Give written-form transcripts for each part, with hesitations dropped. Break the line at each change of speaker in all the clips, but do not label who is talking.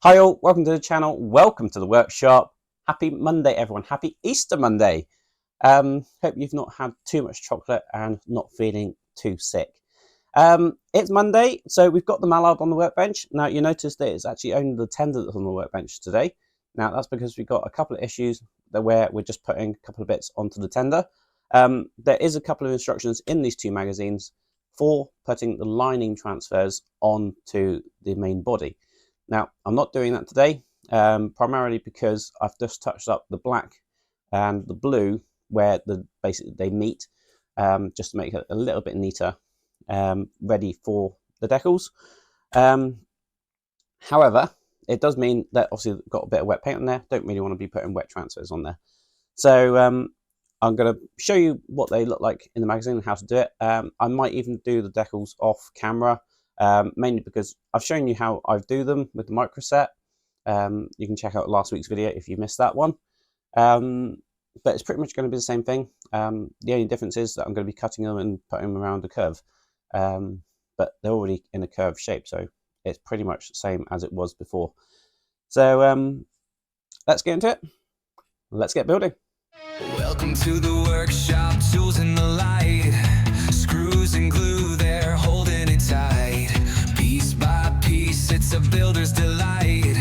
Hi all, welcome to the channel, welcome to the workshop. Happy Monday everyone, happy Easter Monday. Hope you've not had too much chocolate and not feeling too sick. It's Monday, so we've got the Mallard on the workbench. Now you notice that it's actually only the tender that's on the workbench today. Now that's because we've got a couple of issues where we're just putting a couple of bits onto the tender. There is a couple of instructions in these two magazines for putting the lining transfers onto the main body. Now, I'm not doing that today, primarily because I've just touched up the black and the blue where basically they meet, just to make it a little bit neater, ready for the decals. However, it does mean that obviously got a bit of wet paint on there. Don't really want to be putting wet transfers on there. So I'm going to show you what they look like in the magazine and how to do it. I might even do the decals off camera. Mainly because I've shown you how I do them with the microset. You can check out last week's video if you missed that one. But it's pretty much going to be the same thing. The only difference is that I'm going to be cutting them and putting them around a curve. But they're already in a curved shape, so it's pretty much the same as it was before. So let's get into it. Let's get building.
Welcome to the workshop, tools in the light, screws and glue, they're holding it tight. Piece by piece, it's a builder's delight,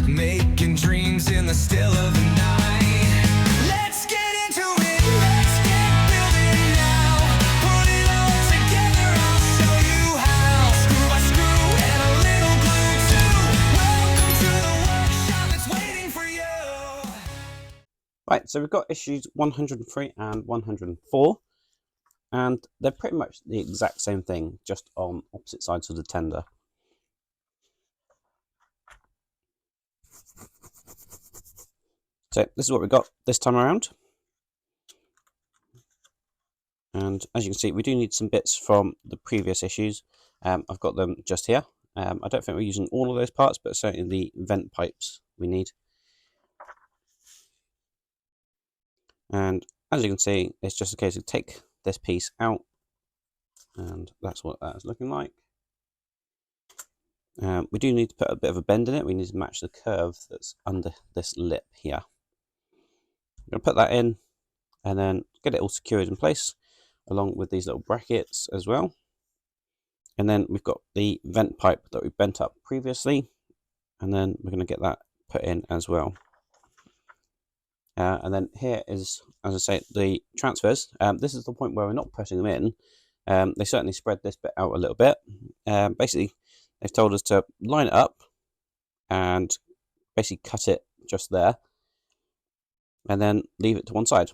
making dreams in the still of the night. Let's get into it, let's get building now. Put it all together, I'll show you how. Screw by screw and a little glue too. Welcome to the workshop, it's waiting for you.
Right, so we've got issues 103 and 104, and they're pretty much the exact same thing, just on opposite sides of the tender. So this is what we've got this time around. And as you can see, we do need some bits from the previous issues. I've got them just here. I don't think we're using all of those parts, but certainly the vent pipes we need. And as you can see, it's just a case of take this piece out, and that's what that is looking like. We do need to put a bit of a bend in it. We need to match the curve that's under this lip here. I'm going to put that in and then get it all secured in place, along with these little brackets as well. And then we've got the vent pipe that we bent up previously, and then we're going to get that put in as well. And then here is, as I say, the transfers. This is the point where we're not putting them in. They certainly spread this bit out a little bit. Basically, they've told us to line it up and basically cut it just there, and then leave it to one side.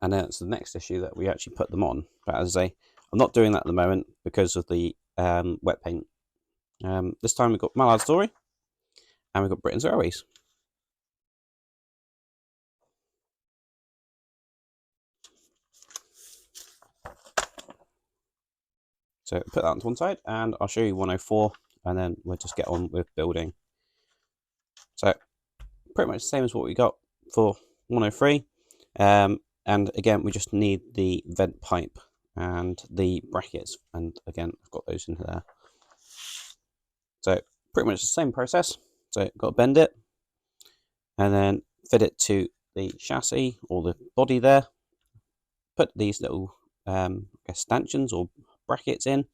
And then it's the next issue that we actually put them on. But as I say, I'm not doing that at the moment because of the wet paint. This time we've got Mallard Story, and we've got Britain's Airways. So put that on to one side, and I'll show you 104, and then we'll just get on with building. So pretty much the same as what we got for 103. And again, we just need the vent pipe and the brackets, and again, I've got those in there. So pretty much the same process. So got to bend it, and then fit it to the chassis or the body there. Put these little stanchions or brackets in,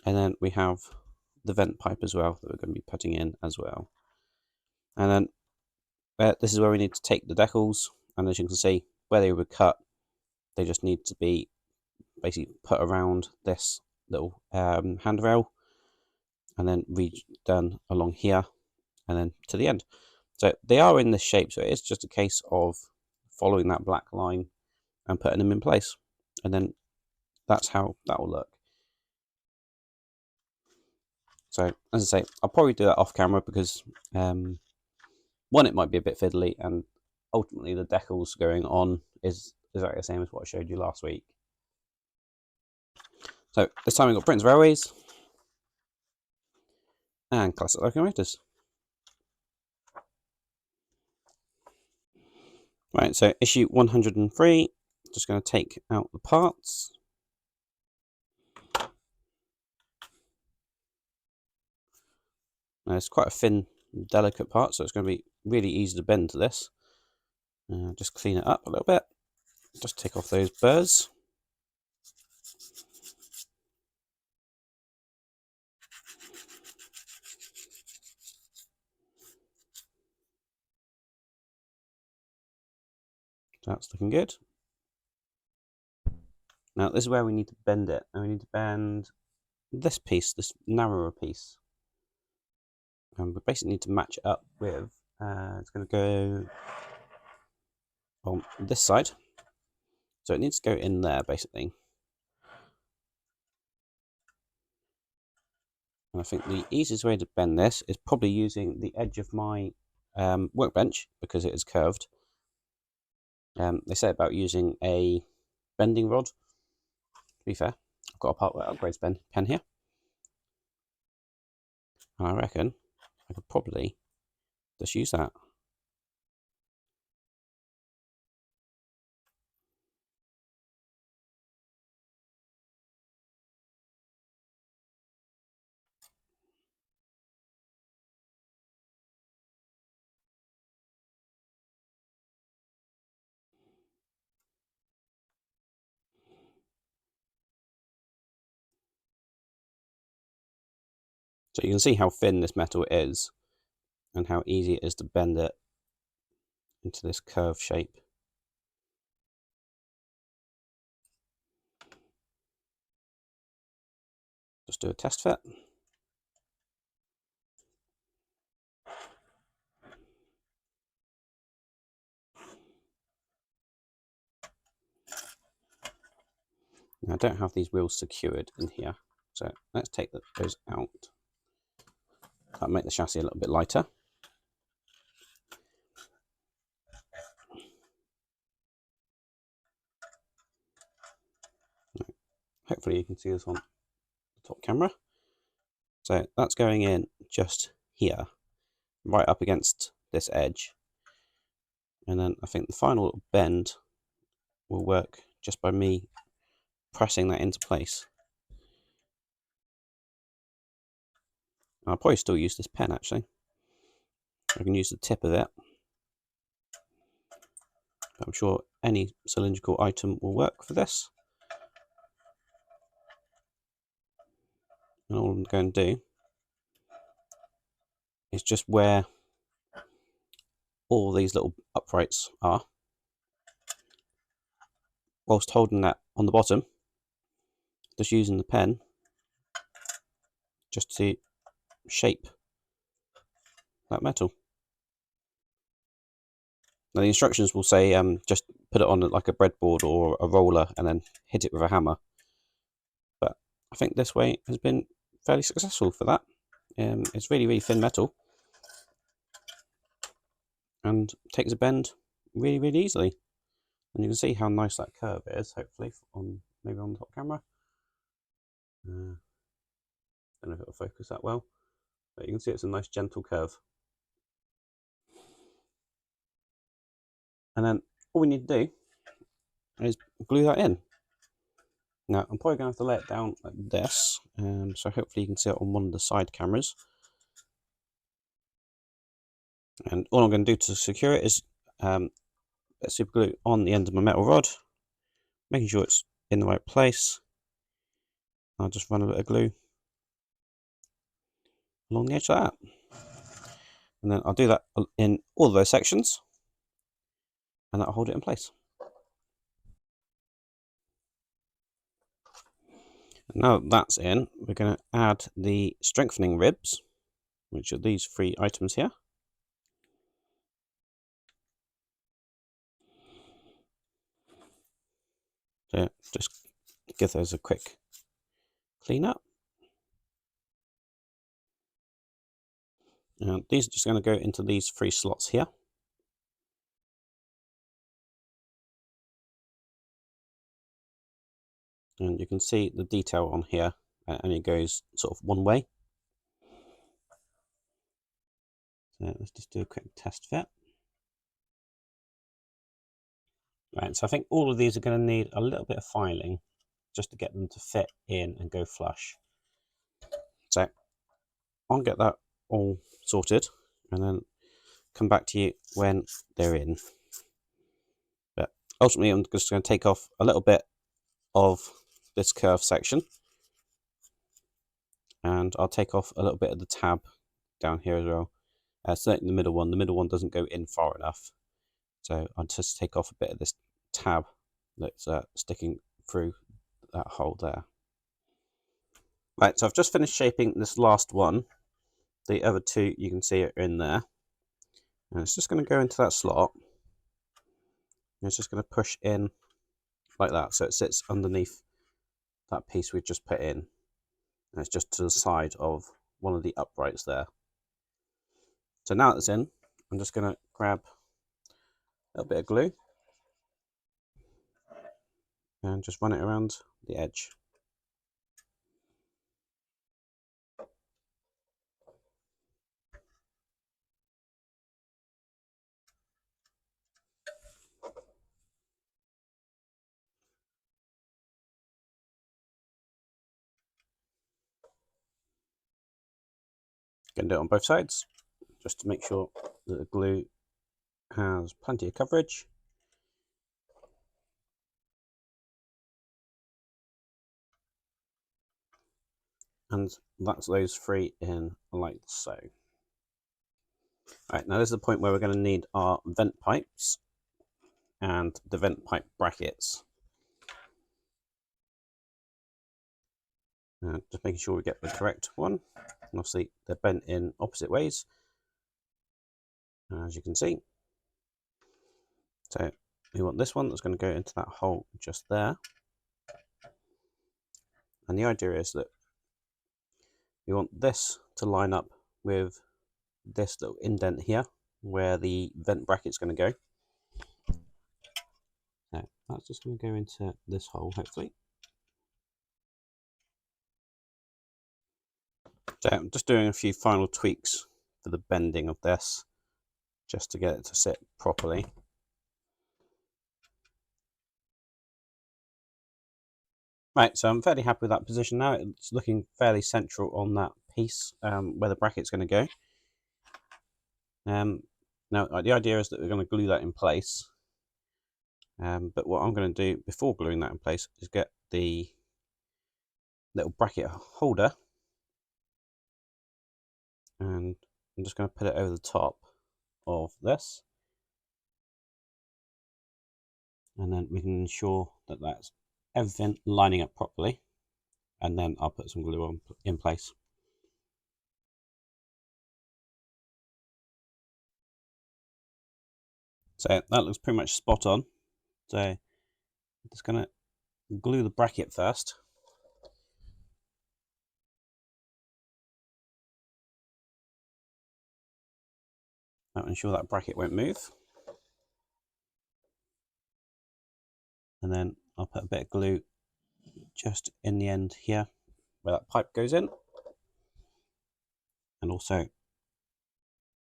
and then we have the vent pipe as well that we're going to be putting in as well. And then this is where we need to take the decals, and as you can see where they were cut, they just need to be basically put around this little handrail, and then redone along here, and then to the end. So they are in this shape, so it's just a case of following that black line and putting them in place, and then that's how that will look. So as I say, I'll probably do that off camera because one, it might be a bit fiddly, and ultimately the decals going on is exactly the same as what I showed you last week. So this time we've got Britain's Railways and Classic Locomotives. Right, so issue 103, just going to take out the parts. It's quite a thin, delicate part, so it's going to be really easy to bend to this. Just clean it up a little bit. Just take off those burrs. That's looking good. Now this is where we need to bend it, and we need to bend this piece, this narrower piece. And we basically need to match it up with, it's going to go on this side. So it needs to go in there, basically. And I think the easiest way to bend this is probably using the edge of my workbench, because it is curved. They say about using a bending rod. To be fair, I've got a partwork upgrades pen here. And I reckon I could probably just use that. So you can see how thin this metal is and how easy it is to bend it into this curved shape. Just do a test fit. Now I don't have these wheels secured in here, so let's take those out. That'll make the chassis a little bit lighter. Hopefully you can see this on the top camera. So that's going in just here, right up against this edge. And then I think the final little bend will work just by me pressing that into place. I'll probably still use this pen actually. I can use the tip of it. But I'm sure any cylindrical item will work for this. And all I'm going to do is just where all these little uprights are, whilst holding that on the bottom, just using the pen just to shape that metal. Now the instructions will say just put it on like a breadboard or a roller and then hit it with a hammer. But I think this way has been fairly successful for that. It's really, really thin metal and takes a bend really, really easily. And you can see how nice that curve is, hopefully, maybe on the top camera. Don't know if it'll focus that well, but you can see it's a nice gentle curve. And then all we need to do is glue that in. Now I'm probably going to have to lay it down like this, so hopefully you can see it on one of the side cameras. And all I'm going to do to secure it is let super glue on the end of my metal rod, making sure it's in the right place. I'll just run a bit of glue along the edge of that. And then I'll do that in all of those sections, and that'll hold it in place. And now that that's in, we're going to add the strengthening ribs, which are these 3 items here. So just give those a quick clean up. And these are just going to go into these 3 slots here. And you can see the detail on here, and it goes sort of one way. So let's just do a quick test fit. Right, so I think all of these are going to need a little bit of filing just to get them to fit in and go flush. So I'll get that all sorted, and then come back to you when they're in. But ultimately I'm just going to take off a little bit of this curve section, and I'll take off a little bit of the tab down here as well. Certainly the middle one doesn't go in far enough, so I'll just take off a bit of this tab that's sticking through that hole there. Right, so I've just finished shaping this last one. The other two you can see are in there, and it's just going to go into that slot, and it's just going to push in like that, so it sits underneath that piece we just put in, and it's just to the side of one of the uprights there. So now it's in, I'm just going to grab a little bit of glue and just run it around the edge. Going to do it on both sides, just to make sure that the glue has plenty of coverage. And that's those three in like so. Right, now this is the point where we're going to need our vent pipes and the vent pipe brackets. Just making sure we get the correct one. And obviously they're bent in opposite ways, as you can see. So we want this one that's going to go into that hole just there. And the idea is that we want this to line up with this little indent here where the vent bracket's going to go. So that's just going to go into this hole, hopefully. So I'm just doing a few final tweaks for the bending of this, just to get it to sit properly. Right, so I'm fairly happy with that position now. It's looking fairly central on that piece where the bracket's going to go. Now, the idea is that we're going to glue that in place. But what I'm going to do before gluing that in place is get the little bracket holder, and I'm just going to put it over the top of this, and then we can ensure that that's everything lining up properly, and then I'll put some glue on in place. So that looks pretty much spot on. So I'm just going to glue the bracket first. I'll ensure that bracket won't move. And then I'll put a bit of glue just in the end here where that pipe goes in. And also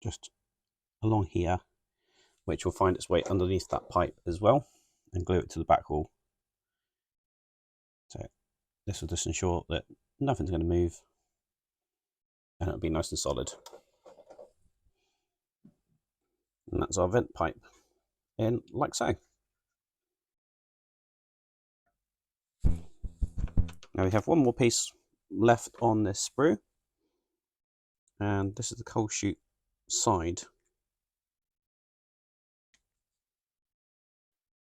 just along here, which will find its way underneath that pipe as well, and glue it to the back wall. So this will just ensure that nothing's going to move, and it'll be nice and solid. And that's our vent pipe in like so. Now we have one more piece left on this sprue, and this is the coal chute side.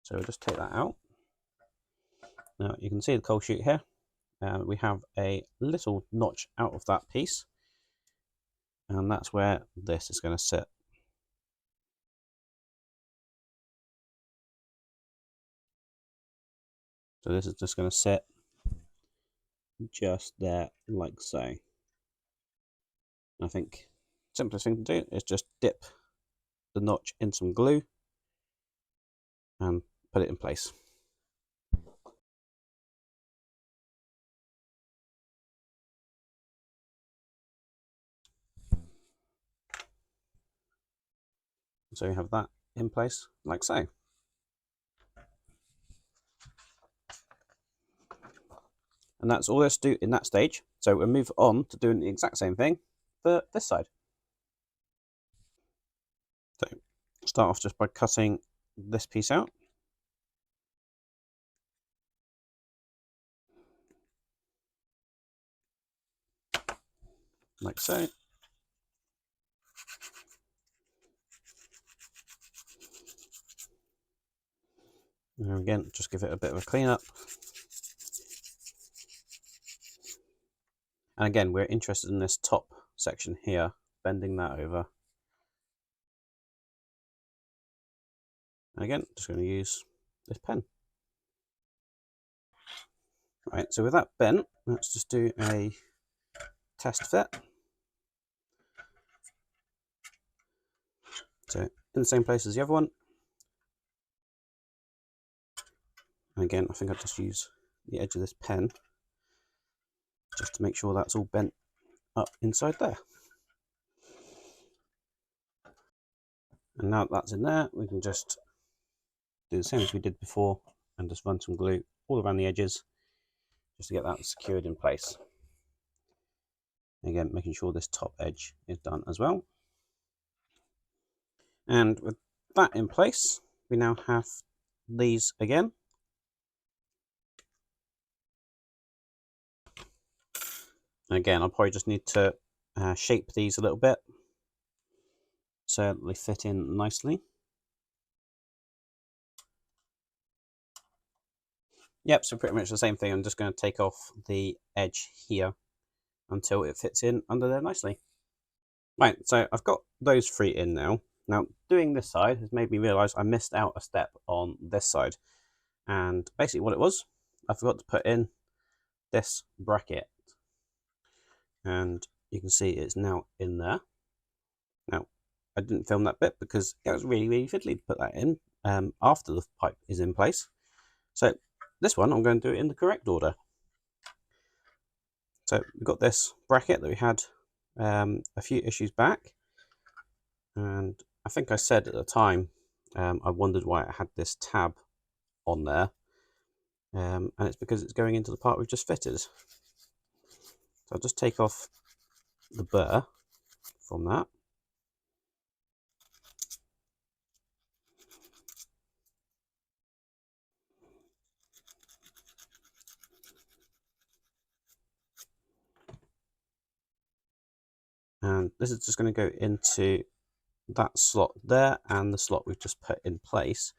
So we'll just take that out. Now you can see the coal chute here. We have a little notch out of that piece, and that's where this is going to sit. So this is just going to sit just there like so. I think the simplest thing to do is just dip the notch in some glue and put it in place. So you have that in place like so. And that's all there's to do in that stage. So we'll move on to doing the exact same thing for this side. So start off just by cutting this piece out. Like so. And again, just give it a bit of a clean up. And again, we're interested in this top section here, bending that over. And again, just going to use this pen. Right, so with that bent, let's just do a test fit. So in the same place as the other one. And again, I think I'll just use the edge of this pen just to make sure that's all bent up inside there. And now that that's in there, we can just do the same as we did before and just run some glue all around the edges just to get that secured in place. Again, making sure this top edge is done as well. And with that in place, we now have these again. Again, I'll probably just need to shape these a little bit so that they fit in nicely. Yep, so pretty much the same thing. I'm just going to take off the edge here until it fits in under there nicely. Right, so I've got those three in now. Now, doing this side has made me realise I missed out a step on this side. And basically what it was, I forgot to put in this bracket. And you can see it's now in there. Now, I didn't film that bit because it was really, really fiddly to put that in after the pipe is in place. So this one, I'm going to do it in the correct order. So we've got this bracket that we had a few issues back. And I think I said at the time, I wondered why it had this tab on there. And it's because it's going into the part we've just fitted. So I'll just take off the burr from that. And this is just going to go into that slot there and the slot we've just put in place.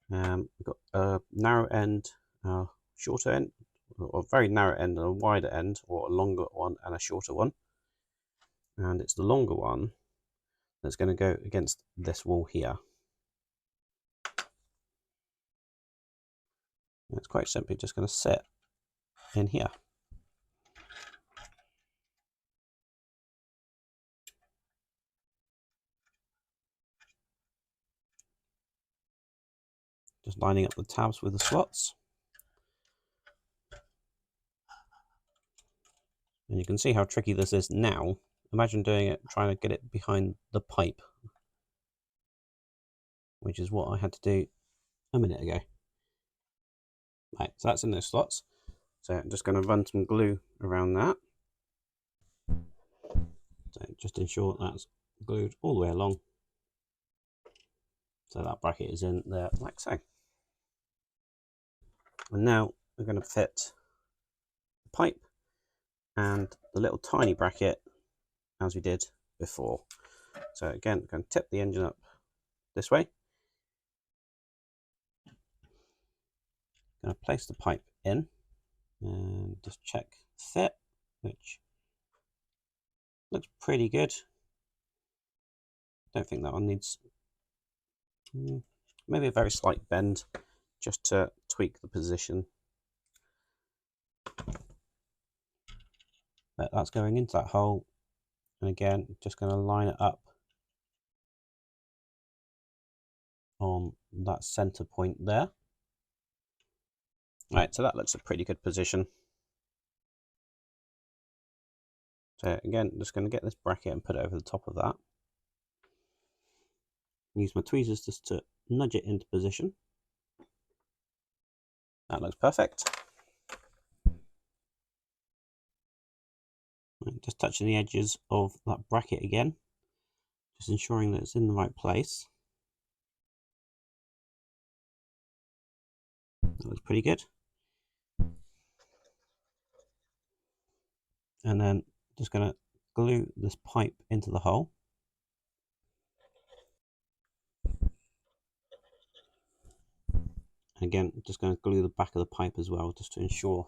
We've got a narrow end, a shorter end, or a very narrow end and a wider end, or a longer one and a shorter one. And it's the longer one that's going to go against this wall here. And it's quite simply just going to sit in here. Just lining up the tabs with the slots. And you can see how tricky this is now. Imagine doing it, trying to get it behind the pipe, which is what I had to do a minute ago. Right, so that's in those slots. So I'm just going to run some glue around that. So just ensure that's glued all the way along. So that bracket is in there like so. And now we're going to fit the pipe and the little tiny bracket as we did before. So again, I'm going to tip the engine up this way. Going to place the pipe in and just check fit, which looks pretty good. Don't think that one needs maybe a very slight bend just to tweak the position. But that's going into that hole, and again, just going to line it up on that center point there. Right, so that looks a pretty good position. So again, just going to get this bracket and put it over the top of that. Use my tweezers just to nudge it into position. That looks perfect. just touching the edges of that bracket again, just ensuring that it's in the right place. That looks pretty good. And then just going to glue this pipe into the hole. And again, just going to glue the back of the pipe as well, just to ensure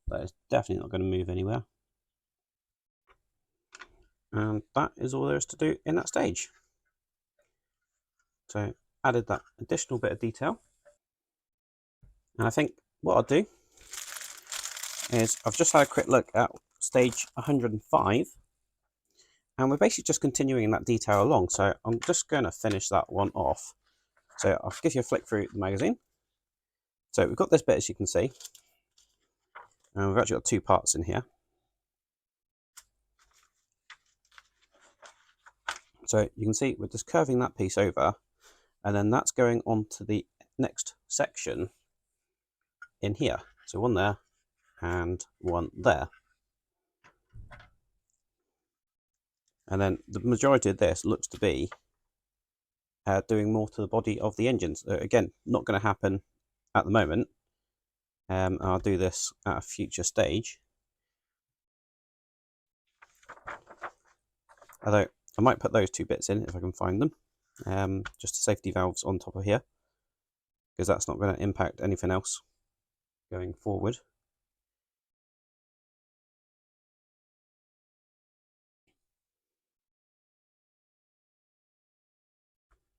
that it's definitely not going to move anywhere. And that is all there is to do in that stage. So added that additional bit of detail. And I think what I'll do is I've just had a quick look at stage 105, and we're basically just continuing that detail along. So I'm just going to finish that one off. So I'll give you a flick through the magazine. So we've got this bit, as you can see, and we've actually got two parts in here. So you can see we're just curving that piece over, and then that's going on to the next section in here. So one there and one there. And then the majority of this looks to be doing more to the body of the engines. Again, not going to happen at the moment. I'll do this at a future stage. Although I might put those two bits in if I can find them. Just the safety valves on top of here, because that's not going to impact anything else going forward.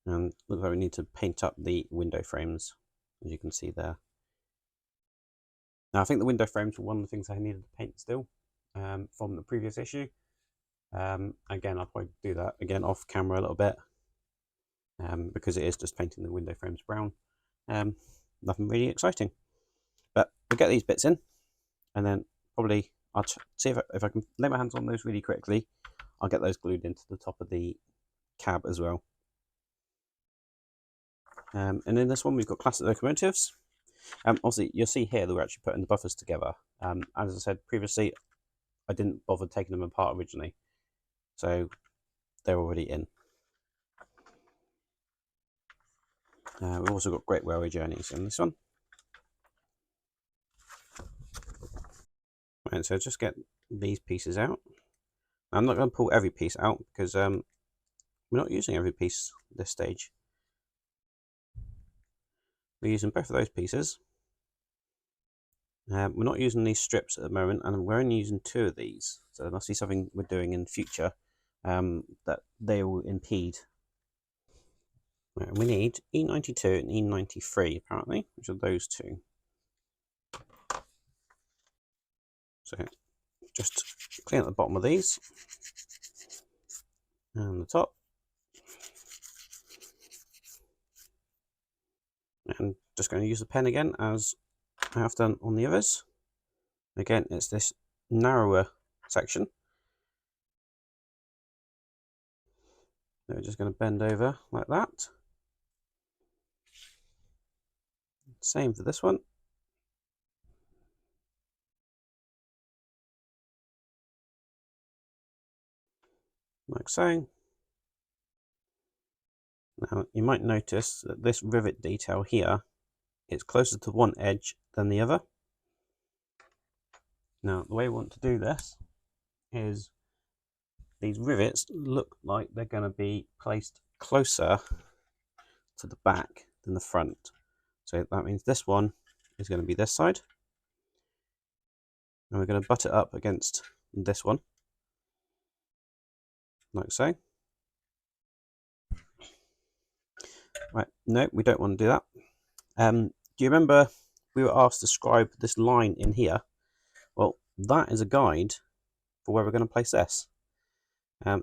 And looks like we need to paint up the window frames, as you can see there. Now I think the window frames were one of the things I needed to paint still from the previous issue. Again, I'll probably do that again off camera a little bit, because it is just painting the window frames brown. Nothing really exciting, but we'll get these bits in, and then probably I'll see if I can lay my hands on those really quickly. I'll get those glued into the top of the cab as well. And in this one we've got classic locomotives. Obviously you'll see here that we're actually putting the buffers together. As I said previously, I didn't bother taking them apart originally, so they're already in. We've also got Great Railway Journeys in this one. Right, so just get these pieces out. I'm not going to pull every piece out because we're not using every piece at this stage. We're using both of those pieces. We're not using these strips at the moment, and we're only using two of these. So there must be something we're doing in the future that they will impede. Right, we need E92 and E93 apparently, which are those two. So just clean up the bottom of these and the top. And just going to use the pen again as I have done on the others. Again, it's this narrower section. We're just going to bend over like that. Same for this one. Like so. Now you might notice that this rivet detail here is closer to one edge than the other. Now the way we want to do this is these rivets look like they're going to be placed closer to the back than the front. So that means this one is going to be this side, and we're going to butt it up against this one, like so. Right, no, we don't want to do that. Do you remember we were asked to describe this line in here? Well, that is a guide for where we're going to place this.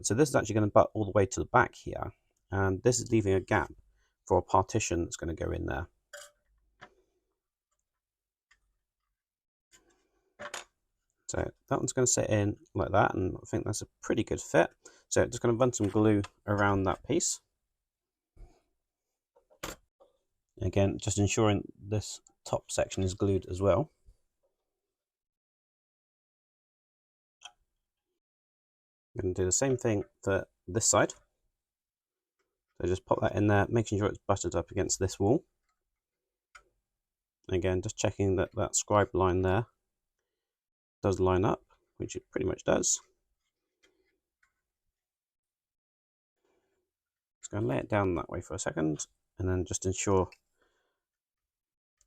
So this is actually going to butt all the way to the back here, and this is leaving a gap for a partition that's going to go in there. So that one's going to sit in like that, and I think that's a pretty good fit. So just going to run some glue around that piece. Again, just ensuring this top section is glued as well. I'm going to do the same thing for this side. So just pop that in there, making sure it's buttered up against this wall. Again, just checking that that scribe line there does line up, which it pretty much does. Just going to lay it down that way for a second, and then just ensure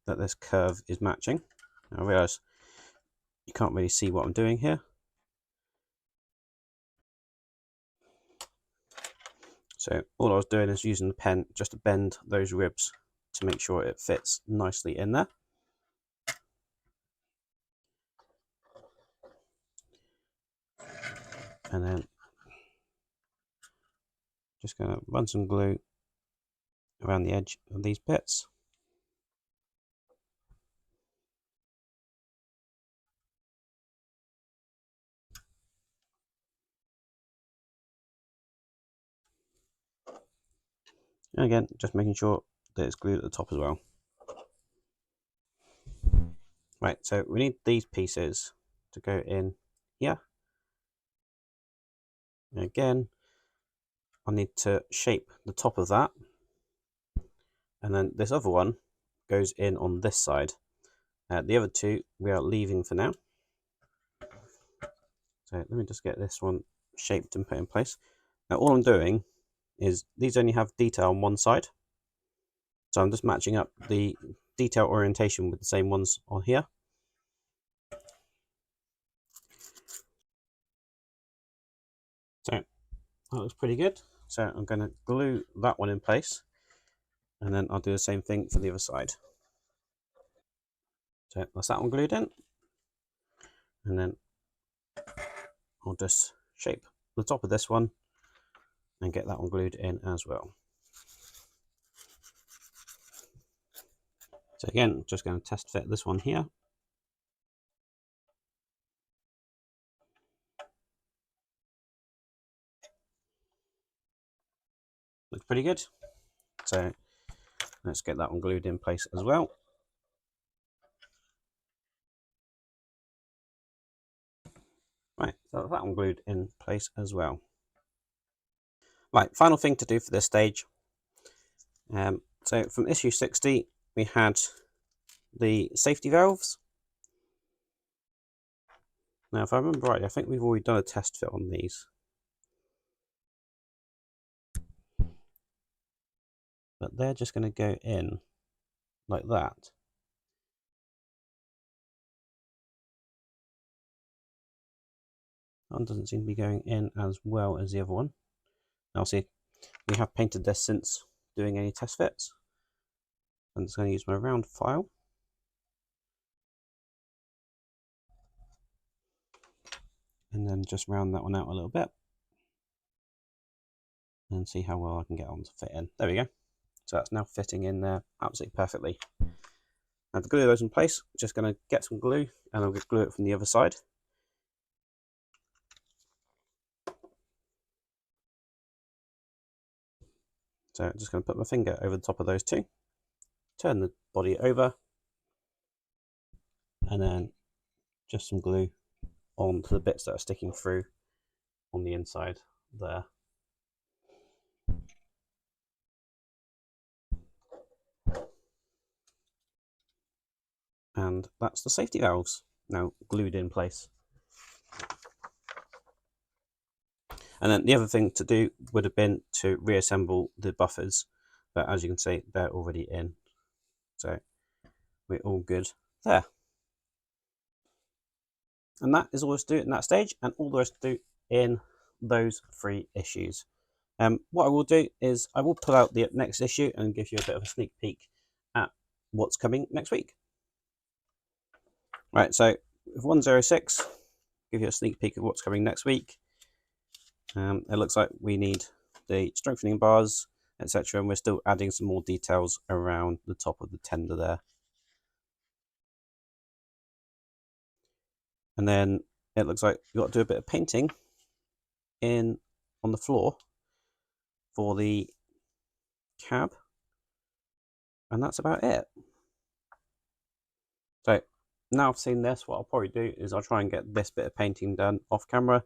that this curve is matching. Now, I realise you can't really see what I'm doing here. So all I was doing is using the pen just to bend those ribs to make sure it fits nicely in there. And then just going to run some glue around the edge of these bits. And again, just making sure that it's glued at the top as well. Right, so we need these pieces to go in here. And again, I need to shape the top of that. And then this other one goes in on this side. The other two we are leaving for now. So let me just get this one shaped and put in place. Now all I'm doing is these only have detail on one side. So I'm just matching up the detail orientation with the same ones on here. So that looks pretty good. So I'm going to glue that one in place, and then I'll do the same thing for the other side. So that's that one glued in, and then I'll just shape the top of this one and get that one glued in as well. So again, just going to test fit this one here. Looks pretty good. So let's get that one glued in place as well. Right, so that one glued in place as well. Right, final thing to do for this stage. So from issue 60, we had the safety valves. Now, if I remember right, I think we've already done a test fit on these. But they're just going to go in like that. That one doesn't seem to be going in as well as the other one. Now, see, we have painted this since doing any test fits. I'm just going to use my round file. And then just round that one out a little bit. And see how well I can get on to fit in. There we go. So that's now fitting in there absolutely perfectly. Now to glue those in place, I'm just going to get some glue and I'll glue it from the other side. So I'm just going to put my finger over the top of those two, turn the body over, and then just some glue onto the bits that are sticking through on the inside there. And that's the safety valves now glued in place. And then the other thing to do would have been to reassemble the buffers, but as you can see, they're already in. So we're all good there. And that is all there is to do in that stage, and all there is to do in those 3 issues. What I will do is I will pull out the next issue and give you a bit of a sneak peek at what's coming next week. Right, so with 106, give you a sneak peek of what's coming next week. It looks like we need the strengthening bars, etc. And we're still adding some more details around the top of the tender there. And then it looks like you've got to do a bit of painting on the floor for the cab. And that's about it. So now I've seen this, what I'll probably do is I'll try and get this bit of painting done off camera.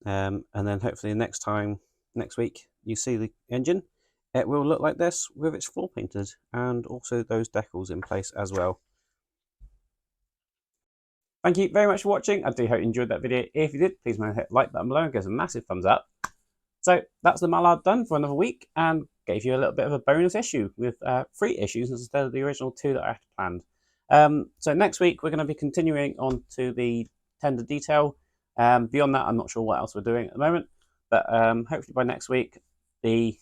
And then hopefully next week, you see the engine, it will look like this with its floor painted and also those decals in place as well. Thank you very much for watching. I do hope you enjoyed that video. If you did, please remember to hit the like button below and give us a massive thumbs up. So that's the Mallard done for another week, and gave you a little bit of a bonus issue with 3 issues instead of the original 2 that I had planned. So next week we're going to be continuing on to the tender detail. Beyond that, I'm not sure what else we're doing at the moment, but hopefully by next week the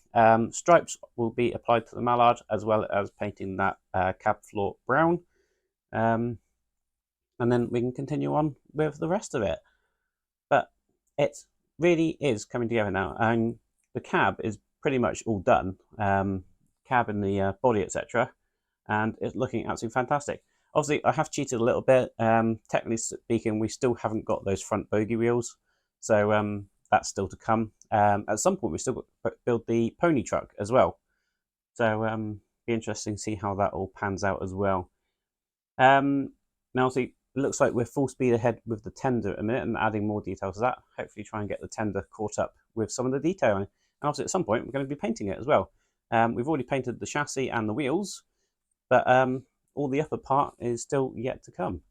stripes will be applied to the Mallard, as well as painting that cab floor brown. And then we can continue on with the rest of it. But it really is coming together now, and the cab is pretty much all done. Cab and the body, etc., and it's looking absolutely fantastic. Obviously, I have cheated a little bit. Technically speaking, we still haven't got those front bogie wheels, so that's still to come. At some point, we still got to build the pony truck as well. So be interesting to see how that all pans out as well. Now, see, it looks like we're full speed ahead with the tender at a minute and adding more detail to that. Hopefully try and get the tender caught up with some of the detailing. And obviously at some point we're going to be painting it as well. We've already painted the chassis and the wheels, but all the upper part is still yet to come.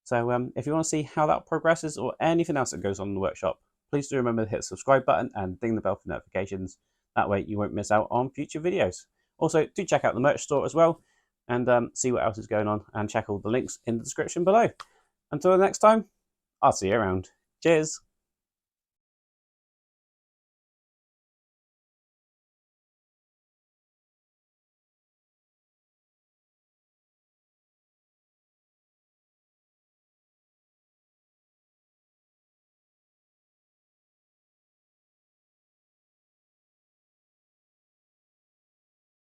So if you want to see how that progresses or anything else that goes on in the workshop, please do remember to hit the subscribe button and ding the bell for notifications. That way you won't miss out on future videos. Also, do check out the merch store as well, and see what else is going on, and check all the links in the description below. Until the next time, I'll see you around. Cheers!